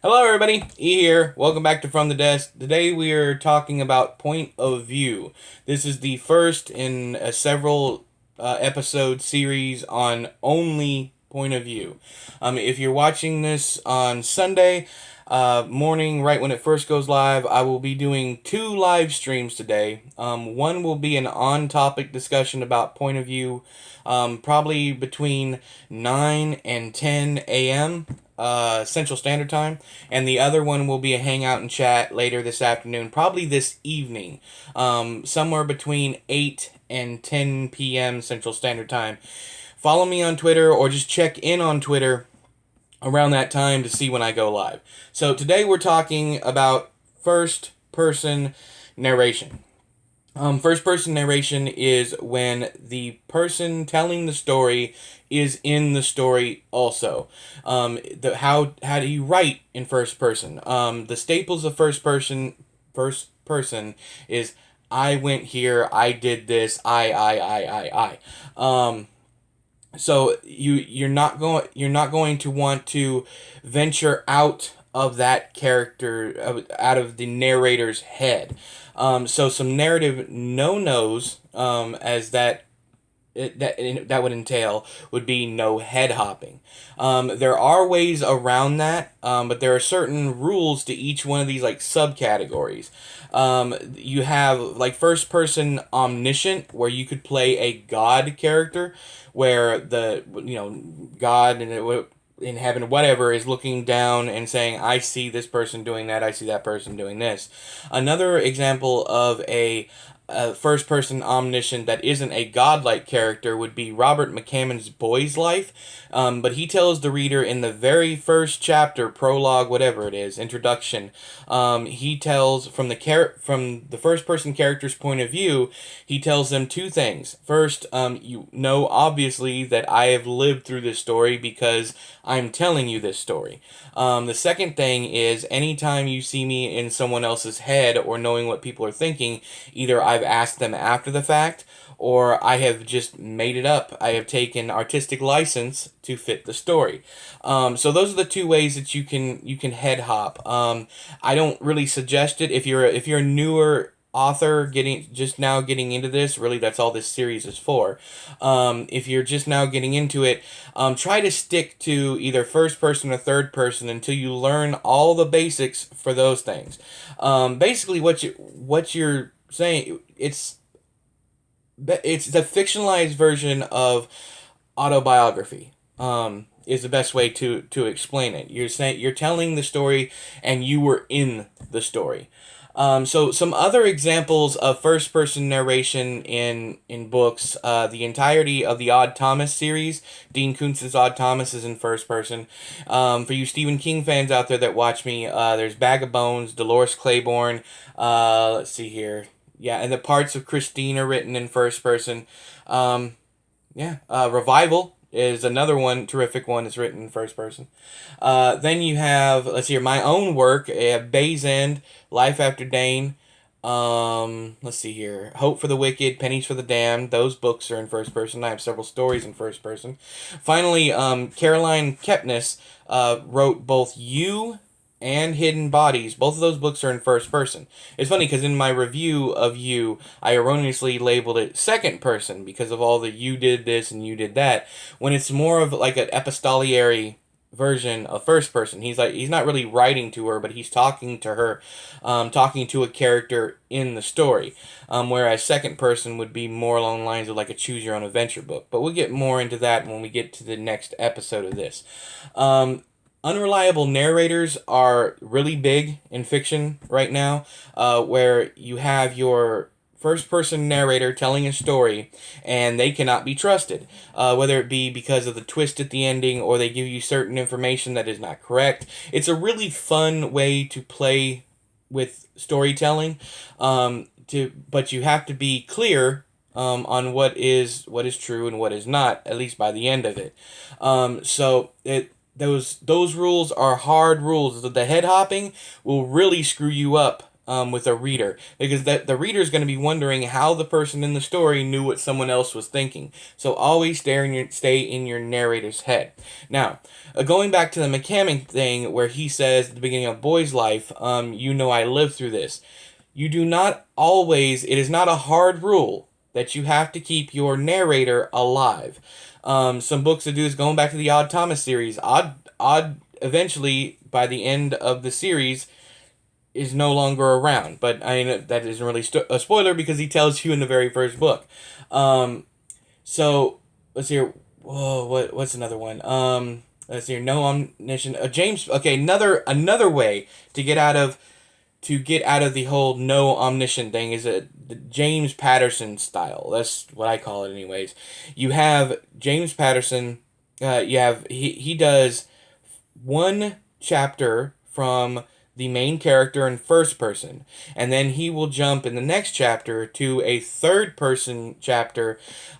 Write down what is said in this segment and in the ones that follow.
Hello, everybody. E here. Welcome back to From the Desk. Today we are talking about point of view. This is the first in a several episode series on only point of view. If you're watching this on Sunday morning, right when it first goes live, I will be doing two live streams today. One will be an on-topic discussion about point of view, probably between 9 and 10 a.m. Central Standard Time, and the other one will be a hangout and chat later this afternoon, probably this evening, somewhere between 8 and 10 p.m. Central Standard Time. Follow me on Twitter or just check in on Twitter around that time to see when I go live. So today we're talking about first person narration. First person narration is when the person telling the story is in the story also. How do you write in first person? The staples of first person is I went here, I did this, I. So you're not going to want to venture out of that character, out of the narrator's head. So some narrative no-nos, as that would entail, would be no head hopping. There are ways around that, but there are certain rules to each one of these like subcategories. You have like first person omniscient, where you could play a god character, where the God in heaven, whatever, is looking down and saying, I see this person doing that, I see that person doing this. Another example of a first person omniscient that isn't a godlike character would be Robert McCammon's Boy's Life. But he tells the reader in the very first chapter, prologue, whatever it is, introduction, he tells from the first person character's point of view, he tells them two things. First, you know obviously that I have lived through this story because I'm telling you this story. The second thing is anytime you see me in someone else's head or knowing what people are thinking, either I've asked them after the fact or I have just made it up. I have taken artistic license to fit the story. So those are the two ways that you can head hop. I don't really suggest it if you're a newer author just now getting into this. Really, that's all this series is for. If you're just now getting into it, try to stick to either first person or third person until you learn all the basics for those things. Basically, what you're saying, it's the fictionalized version of autobiography. Is the best way to explain it. You're telling the story and you were in the story. So some other examples of first person narration in books, the entirety of the Odd Thomas series, Dean Koontz's Odd Thomas is in first person. For you Stephen King fans out there that watch me, there's Bag of Bones, Dolores Claiborne, let's see here. Yeah, and the parts of Christine are written in first person. Revival is another one, terrific one that's written in first person. Then you have, let's see here, my own work. I have Bay's End, Life After Dane. Let's see here, Hope for the Wicked, Pennies for the Damned. Those books are in first person. I have several stories in first person. Finally, Caroline Kepnes wrote both You and Hidden Bodies. Both of those books are in first person. It's funny because in my review of You, I erroneously labeled it second person because of all the you did this and you did that, when it's more of like an epistolary version of first person. He's not really writing to her, but he's talking to her, talking to a character in the story. Whereas second person would be more along the lines of like a choose your own adventure book. But we'll get more into that when we get to the next episode of this. Unreliable narrators are really big in fiction right now, where you have your first-person narrator telling a story, and they cannot be trusted, whether it be because of the twist at the ending or they give you certain information that is not correct. It's a really fun way to play with storytelling, but you have to be clear on what is true and what is not, at least by the end of it. Those rules are hard rules. The head hopping will really screw you up with a reader, because the reader is going to be wondering how the person in the story knew what someone else was thinking. So always stay in your narrator's head. Now, going back to the McCammon thing, where he says at the beginning of Boy's life, you know I lived through this. You do not always. It is not a hard rule that you have to keep your narrator alive. Some books that do this, going back to the Odd Thomas series. Odd eventually, by the end of the series, is no longer around. But I mean, that isn't really a spoiler because he tells you in the very first book. So let's see here. Whoa, what's another one? Let's see here. No omniscient. James. Okay, another way to get out of the whole no omniscient thing is the James Patterson style. That's what I call it, anyways. You have James Patterson. He does one chapter from the main character in first person, and then he will jump in the next chapter to a third person chapter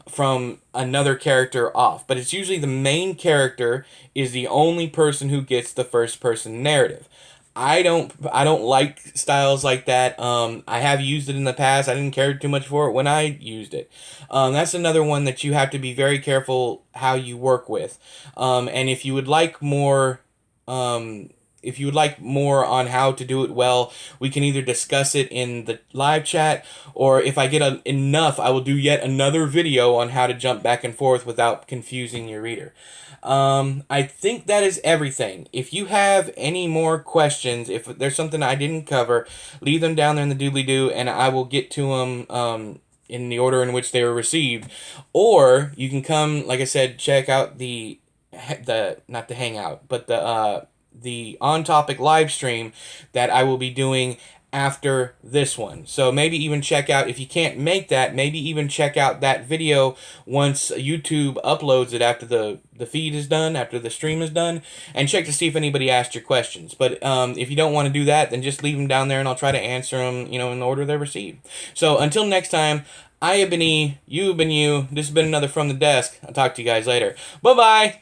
from another character off. But it's usually the main character is the only person who gets the first person narrative. I don't like styles like that. I have used it in the past. I didn't care too much for it when I used it. That's another one that you have to be very careful how you work with. And if you would like more, on how to do it well, we can either discuss it in the live chat, or if I get enough, I will do yet another video on how to jump back and forth without confusing your reader. I think that is everything. If you have any more questions, if there's something I didn't cover, leave them down there in the doobly-doo, and I will get to them in the order in which they were received. Or you can come, like I said, check out not the hangout, but the On Topic live stream that I will be doing after this one. So maybe even check out, if you can't make that, maybe even check out that video once YouTube uploads it after the feed is done, after the stream is done, and check to see if anybody asked your questions. But if you don't want to do that, then just leave them down there and I'll try to answer them, in the order they're received. So until next time, I have been E, you have been you, this has been another From the Desk. I'll talk to you guys later. Bye-bye!